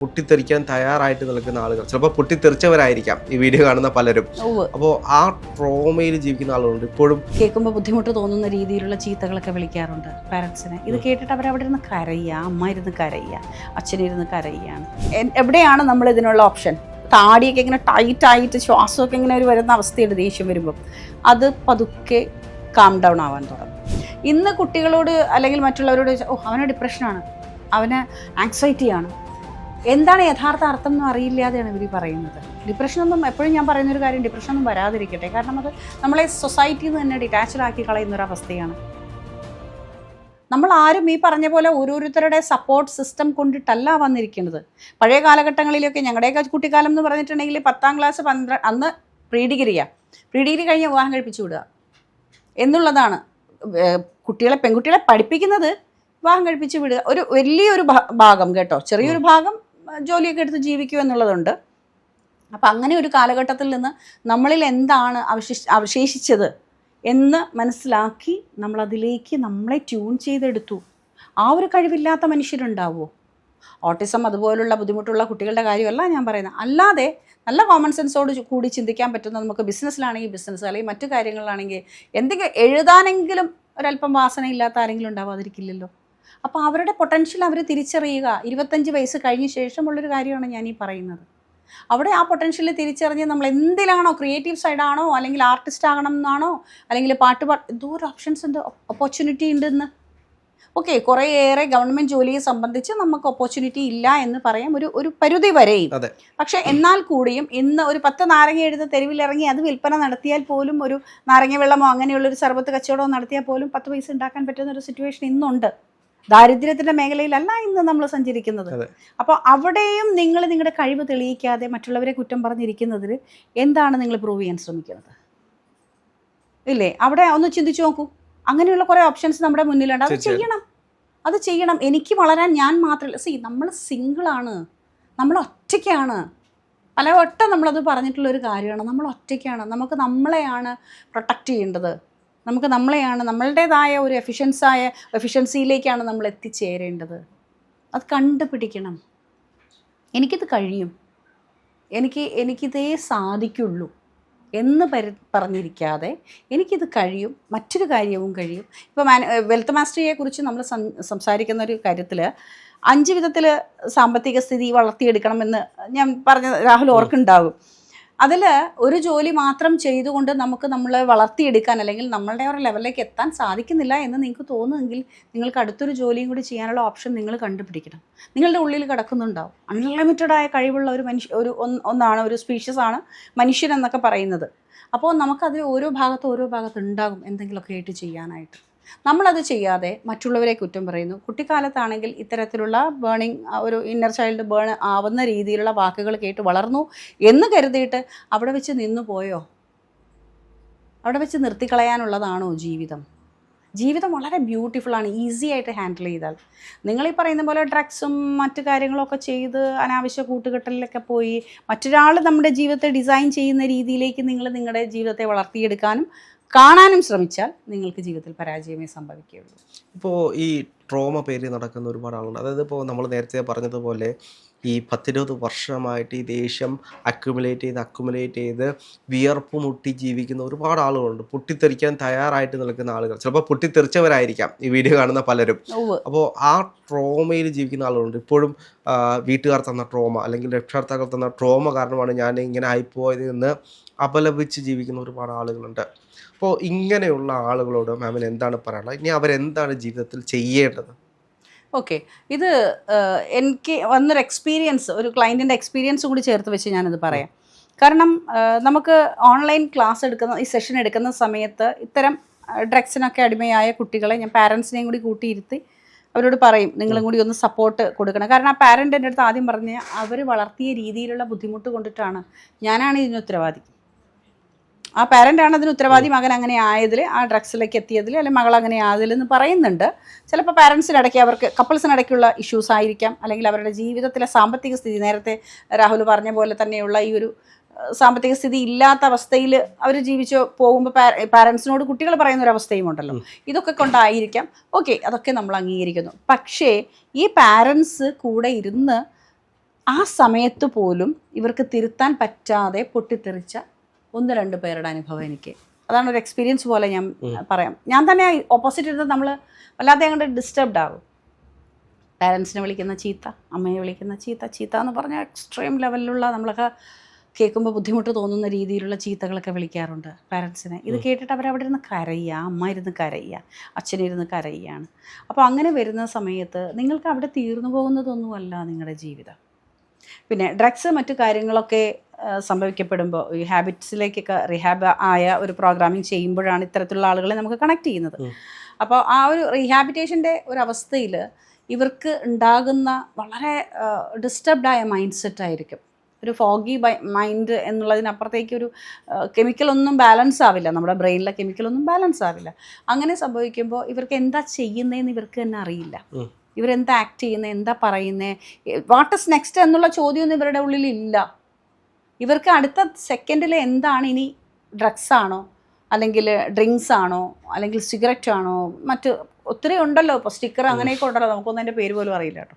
പൊട്ടിത്തെറിക്കാൻ തയ്യാറായിട്ട് നിൽക്കുന്ന ആളുകൾ, ചിലപ്പോൾ പൊട്ടിത്തെറിച്ചവരായിരിക്കാം ഈ വീഡിയോ കാണുന്ന പലരും. അപ്പോൾ ആ ട്രോമയിൽ ജീവിക്കുന്ന ആളുകളുണ്ട്. ഇപ്പോഴും കേൾക്കുമ്പോൾ ബുദ്ധിമുട്ട് തോന്നുന്ന രീതിയിലുള്ള ചീത്തകളൊക്കെ വിളിക്കാറുണ്ട് പാരൻസിനെ. ഇത് കേട്ടിട്ട് അവരവിടെ ഇരുന്ന് കരയുക, അമ്മ ഇരുന്ന് കരയുക, അച്ഛനിരുന്ന് കരയുകയാണ്. എവിടെയാണ് നമ്മൾ ഇതിനുള്ള ഓപ്ഷൻ? താടിയൊക്കെ ഇങ്ങനെ ടൈറ്റായിട്ട് ശ്വാസമൊക്കെ ഇങ്ങനെ ഒരു വരുന്ന അവസ്ഥയുണ്ട് ദേഷ്യം വരുമ്പം. അത് പതുക്കെ കാം ഡൗൺ ആവാൻ തുടങ്ങും. ഇന്ന് കുട്ടികളോട് അല്ലെങ്കിൽ മറ്റുള്ളവരോട് അവന് ഡിപ്രഷനാണ്, അവന് ആങ്സൈറ്റിയാണ്, എന്താണ് യഥാർത്ഥ അർത്ഥം എന്നും അറിയില്ലാതെയാണ് ഇവർ പറയുന്നത്. ഡിപ്രഷനൊന്നും, എപ്പോഴും ഞാൻ പറയുന്നൊരു കാര്യം, ഡിപ്രഷനൊന്നും വരാതിരിക്കട്ടെ. കാരണം അത് നമ്മളെ സൊസൈറ്റിയിൽ നിന്ന് തന്നെ ഡിറ്റാച്ച്ഡ് ആക്കി കളയുന്നൊരവസ്ഥയാണ്. നമ്മൾ ആരും ഈ പറഞ്ഞ പോലെ ഓരോരുത്തരുടെ സപ്പോർട്ട് സിസ്റ്റം കൊണ്ടിട്ടല്ല വന്നിരിക്കുന്നത്. പഴയ കാലഘട്ടങ്ങളിലൊക്കെ, ഞങ്ങളുടെയൊക്കെ കുട്ടിക്കാലം എന്ന് പറഞ്ഞിട്ടുണ്ടെങ്കിൽ 10ാം ക്ലാസ് അന്ന് പ്രീ ഡിഗ്രി കഴിഞ്ഞ് വിവാഹം കഴിപ്പിച്ചു വിടുക എന്നുള്ളതാണ്. പെൺകുട്ടികളെ പഠിപ്പിക്കുന്നത് വിവാഹം കഴിപ്പിച്ച് വിടുക. ഒരു വലിയൊരു ഭാഗം കേട്ടോ, ചെറിയൊരു ഭാഗം ജോലിയൊക്കെ എടുത്ത് ജീവിക്കുക എന്നുള്ളതുണ്ട്. അപ്പം അങ്ങനെ ഒരു കാലഘട്ടത്തിൽ നിന്ന് നമ്മളിൽ എന്താണ് അവശേഷിച്ചത് എന്ന് മനസ്സിലാക്കി നമ്മളതിലേക്ക് നമ്മളെ ട്യൂൺ ചെയ്തെടുത്തു. ആ ഒരു കഴിവില്ലാത്ത മനുഷ്യരുണ്ടാവുമോ? ഓട്ടിസം അതുപോലുള്ള ബുദ്ധിമുട്ടുള്ള കുട്ടികളുടെ കാര്യമല്ല ഞാൻ പറയുന്നത്. അല്ലാതെ നല്ല കോമൺ സെൻസോട് കൂടി ചിന്തിക്കാൻ പറ്റുന്ന, നമുക്ക് ബിസിനസ്സിലാണെങ്കിൽ ബിസിനസ്, അല്ലെങ്കിൽ മറ്റു കാര്യങ്ങളിലാണെങ്കിൽ എന്തെങ്കിലും എഴുതാനെങ്കിലും ഒരല്പം വാസനയില്ലാത്ത ആരെങ്കിലും ഉണ്ടാവാതിരിക്കില്ലല്ലോ. അപ്പോൾ അവരുടെ പൊട്ടൻഷ്യൽ അവർ തിരിച്ചറിയുക 25 വയസ്സ് കഴിഞ്ഞ ശേഷമുള്ളൊരു കാര്യമാണ് ഞാൻ ഈ പറയുന്നത്. അവിടെ ആ പൊട്ടൻഷ്യൽ തിരിച്ചറിഞ്ഞ് നമ്മൾ എന്തിലാണോ, ക്രിയേറ്റീവ് സൈഡാണോ, അല്ലെങ്കിൽ ആർട്ടിസ്റ്റ് ആകണം എന്നാണോ, അല്ലെങ്കിൽ എന്തോ ഒരു ഓപ്ഷൻസ് ഉണ്ട്, ഓപ്പർച്യൂണിറ്റി ഉണ്ടെന്ന്. ഓക്കെ, കുറേയേറെ ഗവൺമെൻറ് ജോലിയെ സംബന്ധിച്ച് നമുക്ക് ഓപ്പർച്യൂണിറ്റി ഇല്ല എന്ന് പറയാം ഒരു പരിധി വരെയും. പക്ഷേ എന്നാൽ കൂടിയും ഇന്ന് ഒരു 10 നാരങ്ങ എടുത്ത് തെരുവിലിറങ്ങി അത് വിൽപ്പന നടത്തിയാൽ പോലും, ഒരു നാരങ്ങ വെള്ളമോ അങ്ങനെയുള്ളൊരു സർബത്ത് കച്ചവടമോ നടത്തിയാൽ പോലും 10 പൈസ ഉണ്ടാക്കാൻ പറ്റുന്ന ഒരു സിറ്റുവേഷൻ ഇന്നുണ്ട്. ദാരിദ്ര്യത്തിൻ്റെ മേഖലയിലല്ല ഇന്ന് നമ്മൾ സഞ്ചരിക്കുന്നത്. അപ്പോൾ അവിടെയും നിങ്ങൾ നിങ്ങളുടെ കഴിവ് തെളിയിക്കാതെ മറ്റുള്ളവരെ കുറ്റം പറഞ്ഞിരിക്കുന്നതിൽ എന്താണ് നിങ്ങൾ പ്രൂവ് ചെയ്യാൻ ശ്രമിക്കുന്നത്? ഇല്ലേ? അവിടെ ഒന്ന് ചിന്തിച്ചു നോക്കൂ. അങ്ങനെയുള്ള കുറേ ഓപ്ഷൻസ് നമ്മുടെ മുന്നിലുണ്ട്. അത് ചെയ്യണം. എനിക്ക് വളരാൻ ഞാൻ മാത്രമല്ല. നമ്മൾ സിംഗിളാണ്, നമ്മൾ ഒറ്റയ്ക്കാണ്. പലവട്ടം നമ്മളത് പറഞ്ഞിട്ടുള്ളൊരു കാര്യമാണ്. നമ്മൾ ഒറ്റയ്ക്കാണ്. നമുക്ക് നമ്മളെയാണ് പ്രൊട്ടക്റ്റ് ചെയ്യേണ്ടത്. നമുക്ക് നമ്മളെയാണ്, നമ്മളുടേതായ ഒരു എഫിഷ്യൻസിയിലേക്കാണ് നമ്മൾ എത്തിച്ചേരേണ്ടത്. അത് കണ്ടുപിടിക്കണം. എനിക്കിത് കഴിയും, എനിക്കിതേ സാധിക്കുള്ളൂ എന്ന് പറഞ്ഞിരിക്കാതെ എനിക്കിത് കഴിയും, മറ്റൊരു കാര്യവും കഴിയും. ഇപ്പോൾ വെൽത്ത് മാസ്റ്ററിയെക്കുറിച്ച് നമ്മൾ സംസാരിക്കുന്ന ഒരു കാര്യത്തിൽ 5 വിധത്തിൽ സാമ്പത്തിക സ്ഥിതി വളർത്തിയെടുക്കണമെന്ന് ഞാൻ പറഞ്ഞ രാഹുൽ ഓർക്കുണ്ടാകും. അതിൽ ഒരു ജോലി മാത്രം ചെയ്തുകൊണ്ട് നമുക്ക് നമ്മളെ വളർത്തിയെടുക്കാൻ, അല്ലെങ്കിൽ നമ്മളുടെ ഒരു ലെവലിലേക്ക് എത്താൻ സാധിക്കുന്നില്ല എന്ന് നിങ്ങൾക്ക് തോന്നുമെങ്കിൽ നിങ്ങൾക്ക് അടുത്തൊരു ജോലിയും കൂടി ചെയ്യാനുള്ള ഓപ്ഷൻ നിങ്ങൾ കണ്ടുപിടിക്കണം. നിങ്ങളുടെ ഉള്ളിൽ കിടക്കുന്നുണ്ടാവും. അൺലിമിറ്റഡായ കഴിവുള്ള ഒന്നാണ്, ഒരു സ്പീഷ്യസാണ് മനുഷ്യൻ എന്നൊക്കെ പറയുന്നത്. അപ്പോൾ നമുക്കതിൽ ഓരോ ഭാഗത്ത് ഉണ്ടാകും എന്തെങ്കിലുമൊക്കെ ആയിട്ട് ചെയ്യാനായിട്ട്. നമ്മളത് ചെയ്യാതെ മറ്റുള്ളവരെ കുറ്റം പറയുന്നു. കുട്ടിക്കാലത്താണെങ്കിൽ ഇത്തരത്തിലുള്ള ഒരു ഇന്നർ ചൈൽഡ് ബേൺ ആവുന്ന രീതിയിലുള്ള വാക്കുകൾ കേട്ട് വളർന്നു എന്ന് കരുതിയിട്ട് അവിടെ വെച്ച് നിന്നു പോയോ? അവിടെ വെച്ച് നിർത്തിക്കളയാനുള്ളതാണോ ജീവിതം? ജീവിതം വളരെ ബ്യൂട്ടിഫുള്ളാണ്, ഈസി ആയിട്ട് ഹാൻഡിൽ ചെയ്താൽ. നിങ്ങളീ പറയുന്ന പോലെ ഡ്രഗ്സും മറ്റു കാര്യങ്ങളൊക്കെ ചെയ്ത് അനാവശ്യ കൂട്ടുകെട്ടലിലൊക്കെ പോയി മറ്റൊരാൾ നമ്മുടെ ജീവിതത്തെ ഡിസൈൻ ചെയ്യുന്ന രീതിയിലേക്ക് നിങ്ങൾ നിങ്ങളുടെ ജീവിതത്തെ വളർത്തിയെടുക്കാനും കാണാനും ശ്രമിച്ചാൽ നിങ്ങൾക്ക് ജീവിതത്തിൽ പരാജയമേ സംഭവിക്കുകയുള്ളൂ. ഇപ്പോൾ ഈ ട്രോമ പേര് നടക്കുന്ന ഒരുപാട് ആളുണ്ട്. അതായത് ഇപ്പോൾ നമ്മൾ നേരത്തെ പറഞ്ഞതുപോലെ ഈ 10-20 വർഷമായിട്ട് ഈ ദേഷ്യം അക്യുമുലേറ്റ് ചെയ്ത് വിയർപ്പ് മുട്ടി ജീവിക്കുന്ന ഒരുപാട് ആളുകളുണ്ട്. പൊട്ടിത്തെറിക്കാൻ തയ്യാറായിട്ട് നിൽക്കുന്ന ആളുകൾ, ചിലപ്പോൾ പൊട്ടിത്തെറിച്ചവരായിരിക്കാം ഈ വീഡിയോ കാണുന്ന പലരും. അപ്പോൾ ആ ട്രോമയിൽ ജീവിക്കുന്ന ആളുകളുണ്ട്. ഇപ്പോഴും വീട്ടുകാർ തന്ന ട്രോമ, അല്ലെങ്കിൽ രക്ഷകർത്താക്കൾ തന്ന ട്രോമ കാരണമാണ് ഞാൻ ഇങ്ങനെ ആയിപ്പോയത് എന്ന് അപലപിച്ച് ജീവിക്കുന്ന ഒരുപാട് ആളുകളുണ്ട്. അപ്പോൾ ഇങ്ങനെയുള്ള ആളുകളോട് മാമിന് എന്താണ് പറയാനുള്ളത്? ഇനി അവരെന്താണ് ജീവിതത്തിൽ ചെയ്യേണ്ടത്? ഓക്കെ, ഇത് എനിക്ക് വന്നൊരു എക്സ്പീരിയൻസ്, ഒരു ക്ലയൻറ്റിൻ്റെ എക്സ്പീരിയൻസ് കൂടി ചേർത്ത് വെച്ച് ഞാനത് പറയാം. കാരണം നമുക്ക് ഓൺലൈൻ ക്ലാസ് ഈ സെഷൻ എടുക്കുന്ന സമയത്ത് ഇത്തരം ഡ്രഗ്സിനൊക്കെ അടിമയായ കുട്ടികളെ ഞാൻ പാരൻസിനെയും കൂടി കൂട്ടിയിരുത്തി അവരോട് പറയും, നിങ്ങളും കൂടി ഒന്ന് സപ്പോർട്ട് കൊടുക്കണം. കാരണം ആ പാരൻ്റ് എൻ്റെ അടുത്ത് ആദ്യം പറഞ്ഞ അവർ വളർത്തിയ രീതിയിലുള്ള ബുദ്ധിമുട്ട് കൊണ്ടിട്ടാണ്, ഞാനാണ് ഇതിന് ഉത്തരവാദി. ആ പാരൻ്റാണ് അതിന് ഉത്തരവാദി. മകൻ അങ്ങനെ ആയതിൽ, ആ ഡ്രഗ്സിലേക്ക് എത്തിയതിൽ, അല്ലെങ്കിൽ മകൾ അങ്ങനെ ആയതിലെന്ന് പറയുന്നുണ്ട്. ചിലപ്പോൾ പാരൻസിനിടയ്ക്ക്, അവർക്ക് കപ്പിൾസിനിടയ്ക്കുള്ള ഇഷ്യൂസ് ആയിരിക്കാം, അല്ലെങ്കിൽ അവരുടെ ജീവിതത്തിലെ സാമ്പത്തിക സ്ഥിതി, നേരത്തെ രാഹുൽ പറഞ്ഞ പോലെ തന്നെയുള്ള ഈ ഒരു സാമ്പത്തിക സ്ഥിതി ഇല്ലാത്ത അവസ്ഥയിൽ അവർ ജീവിച്ച് പോകുമ്പോൾ പാരൻസിനോട് കുട്ടികൾ പറയുന്നൊരവസ്ഥയും ഉണ്ടല്ലോ. ഇതൊക്കെ കൊണ്ടായിരിക്കാം. ഓക്കെ, അതൊക്കെ നമ്മൾ അംഗീകരിക്കുന്നു. പക്ഷേ ഈ പാരൻസ് കൂടെ ഇരുന്ന് ആ സമയത്ത് പോലും ഇവർക്ക് തിരുത്താൻ പറ്റാതെ പൊട്ടിത്തെറിച്ച 1-2 പേരുടെ അനുഭവം എനിക്ക്, അതാണ് ഒരു എക്സ്പീരിയൻസ് പോലെ ഞാൻ പറയാം. ഞാൻ തന്നെ ഓപ്പോസിറ്റ് ഇരുന്ന് നമ്മൾ വല്ലാതെ അങ്ങോട്ട് ഡിസ്റ്റർബ്ഡ് ആകും. പാരൻസിനെ വിളിക്കുന്ന ചീത്ത, അമ്മയെ വിളിക്കുന്ന ചീത്ത എന്ന് പറഞ്ഞാൽ എക്സ്ട്രീം ലെവലിലുള്ള നമ്മളൊക്കെ കേൾക്കുമ്പോൾ ബുദ്ധിമുട്ട് തോന്നുന്ന രീതിയിലുള്ള ചീത്തകളൊക്കെ വിളിക്കാറുണ്ട് പാരൻസിനെ. ഇത് കേട്ടിട്ട് അവരവിടെ ഇരുന്ന് കരയുക, അമ്മ ഇരുന്ന് കരയുക, അച്ഛനിരുന്ന് കരയുകയാണ്. അപ്പോൾ അങ്ങനെ വരുന്ന സമയത്ത് നിങ്ങൾക്ക് അവിടെ തീർന്നു പോകുന്നതൊന്നുമല്ല നിങ്ങളുടെ ജീവിതം. പിന്നെ ഡ്രഗ്സ് മറ്റു കാര്യങ്ങളൊക്കെ സംഭവിക്കപ്പെടുമ്പോൾ ഈ ഹാബിറ്റ്സിലേക്കൊക്കെ റിഹാബ് ആയ ഒരു പ്രോഗ്രാമിങ് ചെയ്യുമ്പോഴാണ് ഇത്തരത്തിലുള്ള ആളുകളെ നമുക്ക് കണക്ട് ചെയ്യുന്നത്. അപ്പോൾ ആ ഒരു റീഹാബിറ്റേഷൻ്റെ ഒരു അവസ്ഥയിൽ ഇവർക്ക് ഉണ്ടാകുന്ന വളരെ ഡിസ്റ്റർബ്ഡായ മൈൻഡ് സെറ്റ് ആയിരിക്കും. ഒരു ഫോഗി മൈൻഡ് എന്നുള്ളതിനപ്പുറത്തേക്ക് ഒരു കെമിക്കലൊന്നും ബാലൻസ് ആവില്ല, നമ്മുടെ ബ്രെയിനിലെ കെമിക്കലൊന്നും ബാലൻസ് ആവില്ല. അങ്ങനെ സംഭവിക്കുമ്പോൾ ഇവർക്ക് എന്താ ചെയ്യുന്നതെന്ന് ഇവർക്ക് തന്നെ അറിയില്ല. ഇവരെന്താ ആക്ട് ചെയ്യുന്നത്, എന്താ പറയുന്നത്, വാട്ട് ഇസ് നെക്സ്റ്റ് എന്നുള്ള ചോദ്യമൊന്നും ഇവരുടെ ഉള്ളിൽ ഇല്ല. ഇവർക്ക് അടുത്ത സെക്കൻഡിൽ എന്താണ് ഇനി, ഡ്രഗ്സ് ആണോ, അല്ലെങ്കിൽ ഡ്രിങ്ക്സ് ആണോ, അല്ലെങ്കിൽ സിഗരറ്റ് ആണോ, മറ്റ് ഒത്തിരി ഉണ്ടല്ലോ ഇപ്പോൾ സ്റ്റിക്കർ അങ്ങനെയൊക്കെ ഉണ്ടല്ലോ, നമുക്കൊന്നും അതിൻ്റെ പേര് പോലും അറിയില്ല കേട്ടോ.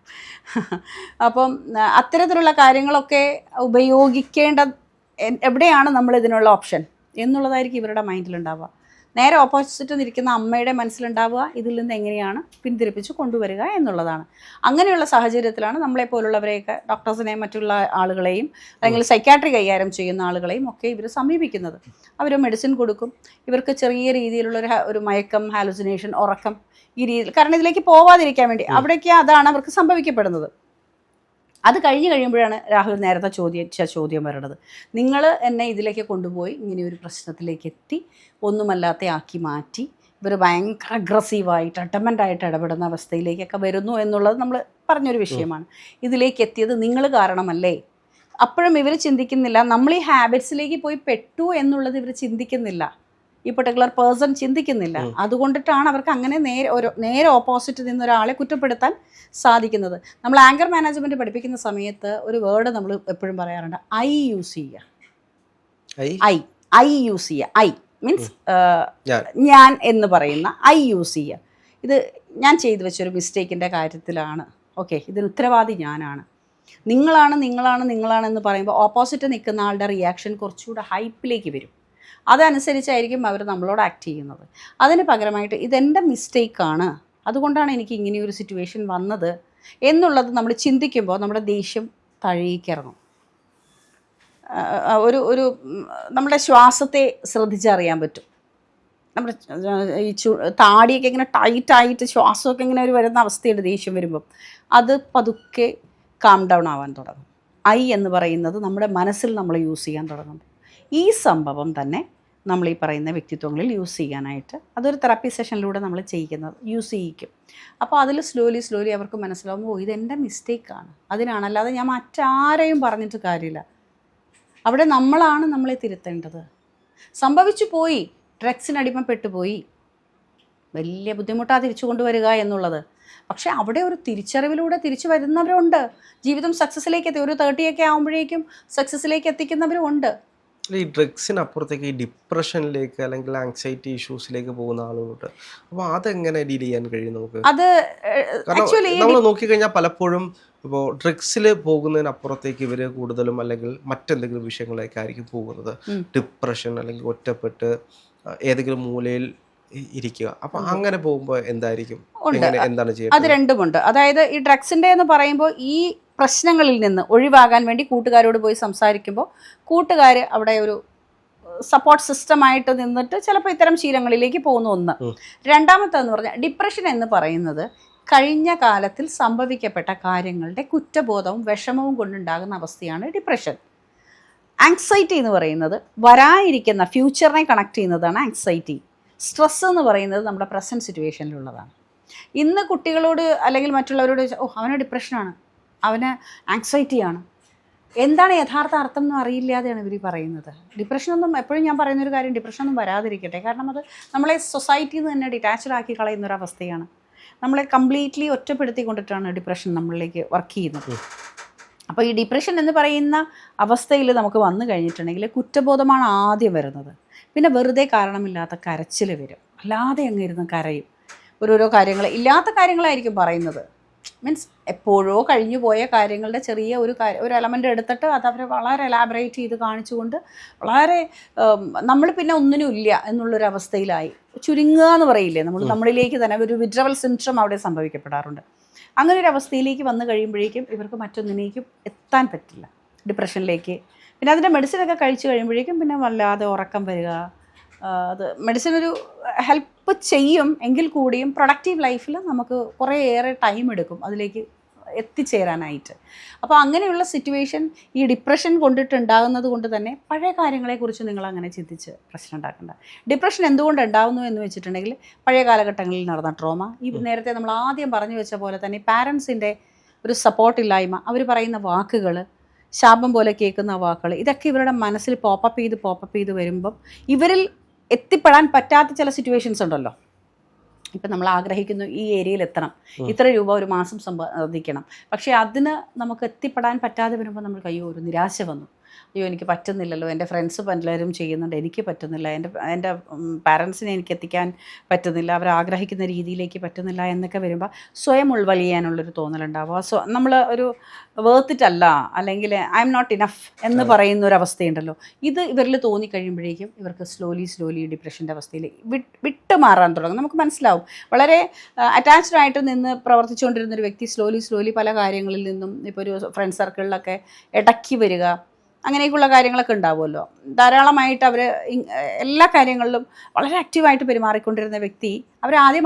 അപ്പം അത്തരത്തിലുള്ള കാര്യങ്ങളൊക്കെ ഉപയോഗിക്കേണ്ട എവിടെയാണ് നമ്മൾ ഇതിനുള്ള ഓപ്ഷൻ എന്നുള്ളതായിരിക്കും ഇവരുടെ മൈൻഡിലുണ്ടാവുക. നേരെ ഓപ്പോസിറ്റ് നിൽക്കുന്ന അമ്മയുടെ മനസ്സിലുണ്ടാവുക ഇതിൽ നിന്ന് എങ്ങനെയാണ് പിന്തിരിപ്പിച്ച് കൊണ്ടുവരിക എന്നുള്ളതാണ്. അങ്ങനെയുള്ള സാഹചര്യത്തിലാണ് നമ്മളെപ്പോലുള്ളവരെയൊക്കെ, ഡോക്ടേഴ്സിനെയും മറ്റുള്ള ആളുകളെയും അല്ലെങ്കിൽ സൈക്കാട്രി കൈകാര്യം ചെയ്യുന്ന ആളുകളെയും ഒക്കെ ഇവർ സമീപിക്കുന്നത്. അവർ മെഡിസിൻ കൊടുക്കും, ഇവർക്ക് ചെറിയ രീതിയിലുള്ള ഒരു മയക്കം, ഹാലുസിനേഷൻ, ഉറക്കം, ഈ രീതിയിൽ, കാരണം ഇതിലേക്ക് പോവാതിരിക്കാൻ വേണ്ടി അവിടേക്ക് അതാണ് അവർക്ക് സംഭവിക്കപ്പെടുന്നത്. അത് കഴിയുമ്പോഴാണ് രാഹുൽ നേരത്തെ ചോദ്യം വരണത്. നിങ്ങൾ എന്നെ ഇതിലേക്ക് കൊണ്ടുപോയി ഇങ്ങനെ ഒരു പ്രശ്നത്തിലേക്ക് എത്തി, ഒന്നുമല്ലാത്ത ആക്കി മാറ്റി, ഇവർ ഭയങ്കര അഗ്രസീവായിട്ട് അഡമൻ്റായിട്ട് ഇടപെടുന്ന അവസ്ഥയിലേക്കൊക്കെ വരുന്നു എന്നുള്ളത് നമ്മൾ പറഞ്ഞൊരു വിഷയമാണ്. ഇതിലേക്ക് എത്തിയത് നിങ്ങൾ കാരണമല്ലേ? അപ്പോഴും ഇവർ ചിന്തിക്കുന്നില്ല, നമ്മൾ ഈ ഹാബിറ്റ്സിലേക്ക് പോയി പെട്ടു എന്നുള്ളത് ഇവർ ചിന്തിക്കുന്നില്ല, ഈ പെർട്ടിക്കുലർ പേഴ്സൺ ചിന്തിക്കുന്നില്ല. അതുകൊണ്ടിട്ടാണ് അവർക്ക് അങ്ങനെ നേരെ ഓപ്പോസിറ്റ് നിന്നൊരാളെ കുറ്റപ്പെടുത്താൻ സാധിക്കുന്നത്. നമ്മൾ ആങ്കർ മാനേജ്മെൻറ്റ് പഠിപ്പിക്കുന്ന സമയത്ത് ഒരു വേർഡ് നമ്മൾ എപ്പോഴും പറയാറുണ്ട്, ഐ യൂസ് ചെയ്യുക. ഐ യൂസ് ചെയ്യുക. ഐ മീൻസ് ഞാൻ എന്ന് പറയുന്ന ഐ യൂസ് ചെയ്യുക. ഇത് ഞാൻ ചെയ്തു വെച്ചൊരു മിസ്റ്റേക്കിൻ്റെ കാര്യത്തിലാണ്, ഓക്കെ, ഇതിന് ഉത്തരവാദി ഞാനാണ്. നിങ്ങളാണെന്ന് പറയുമ്പോൾ ഓപ്പോസിറ്റ് നിൽക്കുന്ന ആളുടെ റിയാക്ഷൻ കുറച്ചുകൂടെ ഹൈപ്പിലേക്ക് വരും. അതനുസരിച്ചായിരിക്കും അവർ നമ്മളോട് ആക്ട് ചെയ്യുന്നത്. അതിന് പകരമായിട്ട് ഇതെൻ്റെ മിസ്റ്റേക്കാണ്, അതുകൊണ്ടാണ് എനിക്ക് ഇങ്ങനെയൊരു സിറ്റുവേഷൻ വന്നത് എന്നുള്ളത് നമ്മൾ ചിന്തിക്കുമ്പോൾ നമ്മുടെ ദേഷ്യം താഴേക്കിറങ്ങും. ഒരു നമ്മുടെ ശ്വാസത്തെ ശ്രദ്ധിച്ചറിയാൻ പറ്റും. നമ്മുടെ ഈ താടിയൊക്കെ ഇങ്ങനെ ടൈറ്റായിട്ട് ശ്വാസമൊക്കെ ഇങ്ങനെ ഒരു വരുന്ന അവസ്ഥയുണ്ട് ദേഷ്യം വരുമ്പം. അത് പതുക്കെ കാം ഡൗൺ ആവാൻ തുടങ്ങും. ഐ എന്ന് പറയുന്നത് നമ്മുടെ മനസ്സിൽ നമ്മൾ യൂസ് ചെയ്യാൻ തുടങ്ങും. ഈ സംഭവം തന്നെ നമ്മൾ ഈ പറയുന്ന വ്യക്തിത്വങ്ങളിൽ യൂസ് ചെയ്യാനായിട്ട് അതൊരു തെറാപ്പി സെഷനിലൂടെ നമ്മൾ യൂസ് ചെയ്യിക്കും. അപ്പോൾ അതിൽ സ്ലോലി അവർക്ക് മനസ്സിലാവുമ്പോൾ ഇതെൻ്റെ മിസ്റ്റേക്കാണ്, അതിനാണ്, അല്ലാതെ ഞാൻ മറ്റാരെയും പറഞ്ഞിട്ട് കാര്യമില്ല. അവിടെ നമ്മളാണ് നമ്മളെ തിരുത്തേണ്ടത്. സംഭവിച്ചു പോയി, ഡ്രഗ്സിന് അടിമപ്പെട്ടു പോയി, വലിയ ബുദ്ധിമുട്ടാണ് തിരിച്ചു കൊണ്ടുവരിക എന്നുള്ളത്. പക്ഷേ അവിടെ ഒരു തിരിച്ചറിവിലൂടെ തിരിച്ചു വരുന്നവരുണ്ട്. ജീവിതം സക്സസ്സിലേക്ക് എത്തി, ഒരു 30 ആകുമ്പോഴേക്കും സക്സസ്സിലേക്ക് എത്തിക്കുന്നവരും ഉണ്ട്. ഈ ഡ്രഗ്സിനപ്പുറത്തേക്ക് ഈ ഡിപ്രഷനിലേക്ക് അല്ലെങ്കിൽ ആങ്സൈറ്റി ഇഷ്യൂസിലേക്ക് പോകുന്ന ആളുകളുണ്ട്. അപ്പോൾ അതെങ്ങനെ ഡീൽ ചെയ്യാൻ കഴിയും നമുക്ക്? അത് നമ്മൾ നോക്കിക്കഴിഞ്ഞാൽ പലപ്പോഴും ഇപ്പോൾ ഡ്രഗ്സിൽ പോകുന്നതിനപ്പുറത്തേക്ക് ഇവർ കൂടുതലും അല്ലെങ്കിൽ മറ്റെന്തെങ്കിലും വിഷയങ്ങളിലേക്ക് ആയിരിക്കും പോകുന്നത്. ഡിപ്രഷൻ അല്ലെങ്കിൽ ഒറ്റപ്പെട്ട് ഏതെങ്കിലും മൂലയിൽ ഇരിക്കുക. അപ്പം അങ്ങനെ പോകുമ്പോൾ എന്തായിരിക്കും, എന്താണ് ചെയ്യുന്നത്? അത് രണ്ടുമുണ്ട്. അതായത് ഈ ഡ്രഗ്സിൻ്റെ എന്ന് പറയുമ്പോൾ ഈ പ്രശ്നങ്ങളിൽ നിന്ന് ഒഴിവാകാൻ വേണ്ടി കൂട്ടുകാരോട് പോയി സംസാരിക്കുമ്പോൾ കൂട്ടുകാർ അവിടെ ഒരു സപ്പോർട്ട് സിസ്റ്റമായിട്ട് നിന്നിട്ട് ചിലപ്പോൾ ഇത്തരം ശീലങ്ങളിലേക്ക് പോകുന്ന ഒന്ന്. രണ്ടാമത്തേന്ന് പറഞ്ഞാൽ ഡിപ്രഷൻ എന്ന് പറയുന്നത് കഴിഞ്ഞ കാലത്തിൽ സംഭവിക്കപ്പെട്ട കാര്യങ്ങളുടെ കുറ്റബോധവും വിഷമവും കൊണ്ടുണ്ടാകുന്ന അവസ്ഥയാണ് ഡിപ്രഷൻ. ആങ്സൈറ്റി എന്ന് പറയുന്നത് വരാനിരിക്കുന്ന ഫ്യൂച്ചറിനെ കണക്ട് ചെയ്യുന്നതാണ് ആങ്സൈറ്റി. സ്ട്രെസ് എന്ന് പറയുന്നത് നമ്മുടെ പ്രസൻറ്റ് സിറ്റുവേഷനിലുള്ളതാണ്. ഇന്ന് കുട്ടികളോട് അല്ലെങ്കിൽ മറ്റുള്ളവരോട് അവന് ഡിപ്രഷനാണ്, അവന് ആങ്സൈറ്റിയാണ്, എന്താണ് യഥാർത്ഥ അർത്ഥം എന്ന് അറിയില്ലാതെയാണ് ഇവർ പറയുന്നത്. ഡിപ്രഷനൊന്നും, എപ്പോഴും ഞാൻ പറയുന്നൊരു കാര്യം, ഡിപ്രഷനൊന്നും വരാതിരിക്കട്ടെ. കാരണം അത് നമ്മളെ സൊസൈറ്റിയിൽ നിന്ന് തന്നെ ഡിറ്റാച്ച്ഡ് ആക്കി കളയുന്നൊരവസ്ഥയാണ്. നമ്മളെ കംപ്ലീറ്റ്ലി ഒറ്റപ്പെടുത്തിക്കൊണ്ടിട്ടാണ് ഡിപ്രഷൻ നമ്മളിലേക്ക് വർക്ക് ചെയ്യുന്നത്. അപ്പോൾ ഈ ഡിപ്രഷൻ എന്ന് പറയുന്ന അവസ്ഥയിൽ നമുക്ക് വന്നു കഴിഞ്ഞിട്ടുണ്ടെങ്കിൽ കുറ്റബോധമാണ് ആദ്യം വരുന്നത്. പിന്നെ വെറുതെ കാരണമില്ലാത്ത കരച്ചിൽ വരും, അല്ലാതെ അങ്ങ് ഇരുന്ന് കരയും. ഓരോരോ കാര്യങ്ങൾ, ഇല്ലാത്ത കാര്യങ്ങളായിരിക്കും പറയുന്നത്. മീൻസ് എപ്പോഴോ കഴിഞ്ഞു പോയ കാര്യങ്ങളുടെ ചെറിയ ഒരു എലമെൻ്റ് എടുത്തിട്ട് അത് അവർ വളരെ എലാബറേറ്റ് ചെയ്ത് കാണിച്ചുകൊണ്ട് വളരെ നമ്മൾ പിന്നെ ഒന്നിനും ഇല്ല എന്നുള്ളൊരു അവസ്ഥയിലായി ചുരുങ്ങുക എന്ന് പറയില്ലേ നമ്മളിലേക്ക് തന്നെ ഒരു വിഡ്രവൽ സിൻഡ്രം അവിടെ സംഭവിക്കപ്പെടാറുണ്ട്. അങ്ങനെ ഒരു അവസ്ഥയിലേക്ക് വന്നു കഴിയുമ്പോഴേക്കും ഇവർക്ക് മറ്റൊന്നിനേക്കും എത്താൻ പറ്റില്ല, ഡിപ്രഷനിലേക്ക്. പിന്നെ അതിൻ്റെ മെഡിസിനൊക്കെ കഴിച്ചു കഴിയുമ്പോഴേക്കും പിന്നെ വല്ലാതെ ഉറക്കം വരിക. അത് മെഡിസിൻ ഒരു ഹെൽപ്പ് ചെയ്യും എങ്കിൽ കൂടിയും പ്രൊഡക്റ്റീവ് ലൈഫിൽ നമുക്ക് കുറേയേറെ ടൈം എടുക്കും അതിലേക്ക് എത്തിച്ചേരാനായിട്ട്. അപ്പോൾ അങ്ങനെയുള്ള സിറ്റുവേഷൻ ഈ ഡിപ്രഷൻ കൊണ്ടിട്ടുണ്ടാകുന്നത് കൊണ്ട് തന്നെ പഴയ കാര്യങ്ങളെക്കുറിച്ച് നിങ്ങൾ അങ്ങനെ ചിന്തിച്ച് പ്രശ്നം ഉണ്ടാക്കണ്ട. ഡിപ്രഷൻ എന്തുകൊണ്ട് ഉണ്ടാകുന്നു എന്ന് വെച്ചിട്ടുണ്ടെങ്കിൽ പഴയ കാലഘട്ടങ്ങളിൽ നടന്ന ട്രോമ, ഈ നേരത്തെ നമ്മൾ ആദ്യം പറഞ്ഞു വെച്ച പോലെ തന്നെ പാരൻസിൻ്റെ ഒരു സപ്പോർട്ടില്ലായ്മ, അവർ പറയുന്ന വാക്കുകൾ, ശാപം പോലെ കേൾക്കുന്ന വാക്കുകൾ, ഇതൊക്കെ ഇവരുടെ മനസ്സിൽ പോപ്പപ്പ് ചെയ്ത് വരുമ്പം ഇവരിൽ എത്തിപ്പെടാൻ പറ്റാത്ത ചില സിറ്റുവേഷൻസ് ഉണ്ടല്ലോ. ഇപ്പം നമ്മൾ ആഗ്രഹിക്കുന്നു ഈ ഏരിയയിൽ എത്തണം, ഇത്ര രൂപ ഒരു മാസം സമ്പാദിക്കണം, പക്ഷേ അതിന് നമുക്ക് എത്തിപ്പെടാൻ പറ്റാതെ വരുമ്പോൾ നമ്മൾ അയ്യോ ഒരു നിരാശ വന്നു, അയ്യോ എനിക്ക് പറ്റുന്നില്ലല്ലോ, എൻ്റെ ഫ്രണ്ട്സ് പലരും ചെയ്യുന്നുണ്ട്, എനിക്ക് പറ്റുന്നില്ല, എൻ്റെ പാരൻസിനെ എനിക്ക് എത്തിക്കാൻ പറ്റുന്നില്ല, അവർ ആഗ്രഹിക്കുന്ന രീതിയിലേക്ക് പറ്റുന്നില്ല എന്നൊക്കെ വരുമ്പോൾ സ്വയം ഉൾവലിയാനുള്ളൊരു തോന്നലുണ്ടാവുക. നമ്മൾ ഒരു വേർത്തിട്ടല്ല, അല്ലെങ്കിൽ ഐ എം നോട്ട് ഇനഫ് എന്ന് പറയുന്ന ഒരു അവസ്ഥയുണ്ടല്ലോ, ഇത് ഇവരിൽ തോന്നിക്കഴിയുമ്പോഴേക്കും ഇവർക്ക് സ്ലോലി ഡിപ്രഷൻ്റെ അവസ്ഥയിൽ വിട്ടുമാറാൻ തുടങ്ങും. നമുക്ക് മനസ്സിലാവും, വളരെ അറ്റാച്ച്ഡ് ആയിട്ട് നിന്ന് പ്രവർത്തിച്ചുകൊണ്ടിരുന്നൊരു വ്യക്തി സ്ലോലി പല കാര്യങ്ങളിൽ നിന്നും ഇപ്പോൾ ഒരു ഫ്രണ്ട് സർക്കിളിലൊക്കെ ഇടയ്ക്ക് വരിക, അങ്ങനെയൊക്കെയുള്ള കാര്യങ്ങളൊക്കെ ഉണ്ടാവുമല്ലോ. ധാരാളമായിട്ട് അവർ എല്ലാ കാര്യങ്ങളിലും വളരെ ആക്റ്റീവായിട്ട് പെരുമാറിക്കൊണ്ടിരുന്ന വ്യക്തി അവരാദ്യം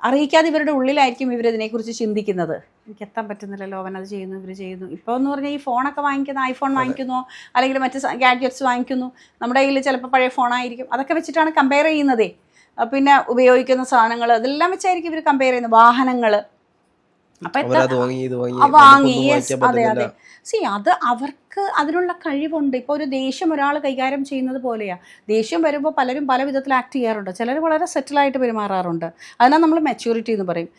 അറിയിക്കാതെ ഇവരുടെ ഉള്ളിലായിരിക്കും ഇവരിതിനെക്കുറിച്ച് ചിന്തിക്കുന്നത്. എനിക്ക് എത്താൻ പറ്റുന്നില്ലല്ലോ, അവനത് ചെയ്യുന്നു, ഇവർ ചെയ്യുന്നു. ഇപ്പോൾ എന്ന് പറഞ്ഞാൽ ഈ ഫോണൊക്കെ വാങ്ങിക്കുന്നു, ഐഫോൺ വാങ്ങിക്കുന്നു, അല്ലെങ്കിൽ മറ്റ് ഗാഡ്ജറ്റ്സ് വാങ്ങിക്കുന്നു, നമ്മുടെ കയ്യിൽ ചിലപ്പോൾ പഴയ ഫോണായിരിക്കും, അതൊക്കെ വെച്ചിട്ടാണ് കമ്പയർ ചെയ്യുന്നതേ. പിന്നെ ഉപയോഗിക്കുന്ന സാധനങ്ങൾ അതെല്ലാം വെച്ചായിരിക്കും ഇവർ കമ്പയർ ചെയ്യുന്നത്, വാഹനങ്ങൾ. അപ്പം വാങ്ങി, യെസ്, അതെ. അത് അവർക്ക് അതിനുള്ള കഴിവുണ്ട്. ഇപ്പോൾ ഒരു ദേഷ്യം ഒരാൾ കൈകാര്യം ചെയ്യുന്നത് പോലെയാണ്. ദേഷ്യം വരുമ്പോൾ പലരും പല വിധത്തിൽ ആക്ട് ചെയ്യാറുണ്ട്, ചിലർ വളരെ സെറ്റിലായിട്ട് പെരുമാറാറുണ്ട്. അതിനാണ് നമ്മൾ മെച്യൂരിറ്റി എന്ന് പറയും.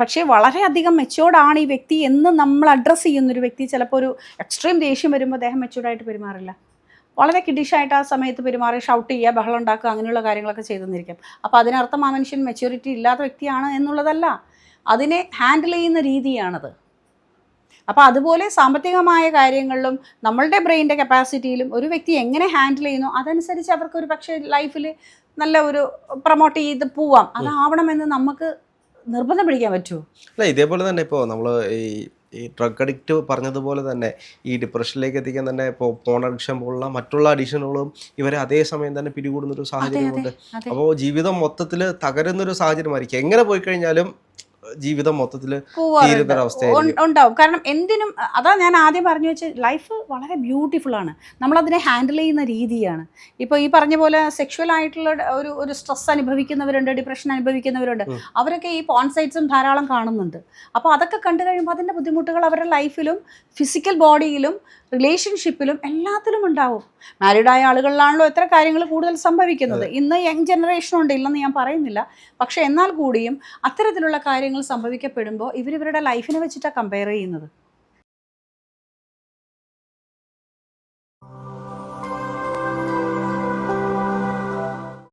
പക്ഷേ വളരെയധികം മെച്യൂർഡാണ് ഈ വ്യക്തി എന്ന് നമ്മൾ അഡ്രസ്സ് ചെയ്യുന്നൊരു വ്യക്തി ചിലപ്പോൾ ഒരു എക്സ്ട്രീം ദേഷ്യം വരുമ്പോൾ അദ്ദേഹം മെച്യൂർഡായിട്ട് പെരുമാറില്ല, വളരെ കിഡിഷായിട്ട് ആ സമയത്ത് പെരുമാറി ഷൗട്ട് ചെയ്യുക, ബഹളം ഉണ്ടാക്കുക, അങ്ങനെയുള്ള കാര്യങ്ങളൊക്കെ ചെയ്തെന്നിരിക്കും. അപ്പോൾ അതിനർത്ഥം ആ മനുഷ്യൻ മെച്യൂരിറ്റി ഇല്ലാത്ത വ്യക്തിയാണ് എന്നുള്ളതല്ല, അതിനെ ഹാൻഡിൽ ചെയ്യുന്ന രീതിയാണത്. അപ്പോൾ അതുപോലെ സാമ്പത്തികമായ കാര്യങ്ങളിലും നമ്മളുടെ ബ്രെയിൻ്റെ കപ്പാസിറ്റിയിലും ഒരു വ്യക്തി എങ്ങനെ ഹാൻഡിൽ ചെയ്യുന്നു അതനുസരിച്ച് അവർക്ക് ഒരു പക്ഷേ ലൈഫിൽ നല്ല ഒരു പ്രൊമോട്ട് ചെയ്ത് പോവാം. അതാവണമെന്ന് നമുക്ക് നിർബന്ധം പിടിക്കാൻ പറ്റുമോ? അല്ല, ഇതേപോലെ തന്നെ ഇപ്പോൾ നമ്മൾ ഈ ഡ്രഗ് അഡിക്റ്റ് പറഞ്ഞതുപോലെ തന്നെ ഈ ഡിപ്രഷനിലേക്ക് എത്തിക്കാൻ തന്നെ ഇപ്പോൾ പോൺ അഡിക്ഷൻ പോലുള്ള മറ്റുള്ള അഡിക്ഷനുകളും ഇവരെ അതേ സമയം തന്നെ പിടികൂടുന്നൊരു സാഹചര്യമുണ്ട്. അപ്പോൾ ജീവിതം മൊത്തത്തിൽ തകരുന്നൊരു സാഹചര്യമായിരിക്കും. എങ്ങനെ പോയി കഴിഞ്ഞാലും ജീവിതം മൊത്തത്തിൽ ഉണ്ടാവും. കാരണം എന്തിനും അതാ ഞാൻ ആദ്യം പറഞ്ഞു വെച്ച്, ലൈഫ് വളരെ ബ്യൂട്ടിഫുൾ ആണ്, നമ്മളതിനെ ഹാൻഡിൽ ചെയ്യുന്ന രീതിയാണ്. ഇപ്പോൾ ഈ പറഞ്ഞ പോലെ സെക്ഷുവൽ ആയിട്ടുള്ള ഒരു സ്ട്രെസ് അനുഭവിക്കുന്നവരുണ്ട്, ഡിപ്രഷൻ അനുഭവിക്കുന്നവരുണ്ട്, അവരൊക്കെ ഈ പോൺ സൈറ്റ്സും ധാരാളം കാണുന്നുണ്ട്. അപ്പോൾ അതൊക്കെ കണ്ടു കഴിയുമ്പോൾ അതിൻ്റെ ബുദ്ധിമുട്ടുകൾ അവരുടെ ലൈഫിലും ഫിസിക്കൽ ബോഡിയിലും റിലേഷൻഷിപ്പിലും എല്ലാത്തിലും ഉണ്ടാവും. മാരീഡായ ആളുകളിലാണല്ലോ എത്ര കാര്യങ്ങൾ കൂടുതൽ സംഭവിക്കുന്നത്. ഇന്ന് യങ് ജനറേഷനുണ്ട്, ഇല്ലെന്ന് ഞാൻ പറയുന്നില്ല. പക്ഷേ എന്നാൽ കൂടിയും അത്തരത്തിലുള്ള കാര്യങ്ങൾ സംഭവിക്കപ്പെടുമ്പോൾ ഇവരുടെ ലൈഫിനെ വെച്ചിട്ടാണ് കമ്പയർ ചെയ്യുന്നത്.